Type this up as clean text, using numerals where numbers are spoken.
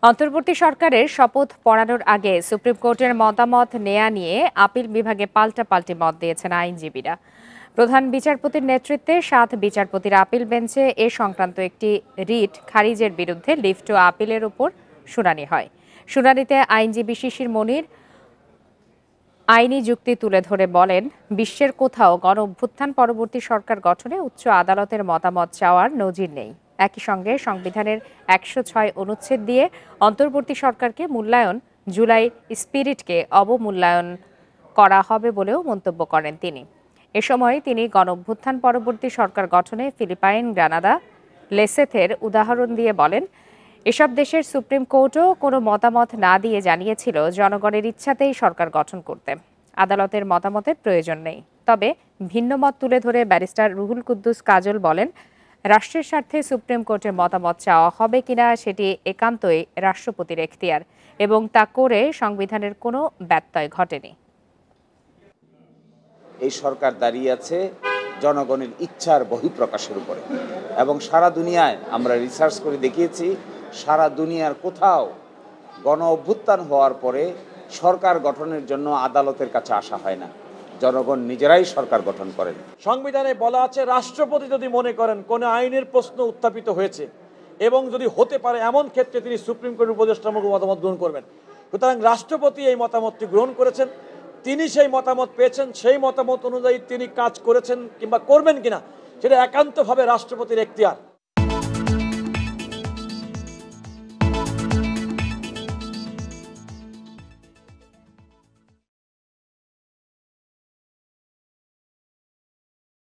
অন্তর্বর্তী সরকারের শপথ পড়ানোর আগে সুপ্রিম কোর্টের মতামত নেয়া নিয়ে আপিল বিভাগে পাল্টাপাল্টি মত দিয়েছেন আইনজীবীরা। প্রধান বিচারপতির নেতৃত্বে 7 বিচারপতির আপিল বেঞ্চে এ সংক্রান্ত একটি রিট খারিজের বিরুদ্ধে লিফট ও আপিলের উপর শুনানি হয়। শুনানিতে আইনজীবী শিশির মনির আইনি যুক্তি তুলে ধরে বলেন, বিশ্বের কোথাও গণ অভ্যুত্থান পরবর্তী সরকার গঠনে উচ্চ আদালতের মতামত চাওয়ার নজির নেই। একই সঙ্গে সংবিধানের 106 অনুচ্ছেদ দিয়ে অন্তর্বর্তী সরকারকে মূল্যায়ন, জুলাই স্পিরিটকে অবমূল্যায়ন করা হবে বলেও মন্তব্য করেন তিনি। এ সময় তিনি গণ অভ্যুত্থান পরবর্তী সরকার গঠনে ফিলিপাইন, গ্রানাদা, লেসেথের উদাহরণ দিয়ে বলেন, এসব দেশের সুপ্রিম কোর্টও কোনো মতামত না দিয়ে জানিয়েছিল জনগণের ইচ্ছাতেই সরকার গঠন করতে আদালতের মতামতের প্রয়োজন নেই। তবে ভিন্ন মত তুলে ধরে ব্যারিস্টার রুহুল কুদ্দুস কাজল বলেন, রাষ্ট্রের স্বার্থে সুপ্রিম কোর্টের মতামত চাওয়া হবে কিনা সেটি একান্তই রাষ্ট্রপতির এখতিয়ার এবং তা করে সংবিধানের কোনো ব্যত্যয় ঘটেনি। এই সরকার দাঁড়িয়ে আছে জনগণের ইচ্ছার বহিঃপ্রকাশের উপরে এবং সারা দুনিয়ায় আমরা রিসার্চ করে দেখিয়েছি, সারা দুনিয়ার কোথাও গণ অভ্যুত্থান হওয়ার পরে সরকার গঠনের জন্য আদালতের কাছে আসা হয় না, জনগণ নিজেরাই সরকার গঠন করেন। সংবিধানে বলা আছে, রাষ্ট্রপতি যদি মনে করেন কোনো আইনের প্রশ্ন উত্থাপিত হয়েছে এবং যদি হতে পারে এমন ক্ষেত্রে তিনি সুপ্রিম কোর্টের উপদেষ্টামূলক মতামত গ্রহণ করবেন। সুতরাং রাষ্ট্রপতি এই মতামতটি গ্রহণ করেছেন, তিনি সেই মতামত পেয়েছেন, সেই মতামত অনুযায়ী তিনি কাজ করেছেন কিংবা করবেন কিনা সেটা একান্তভাবে রাষ্ট্রপতির এখতিয়ার।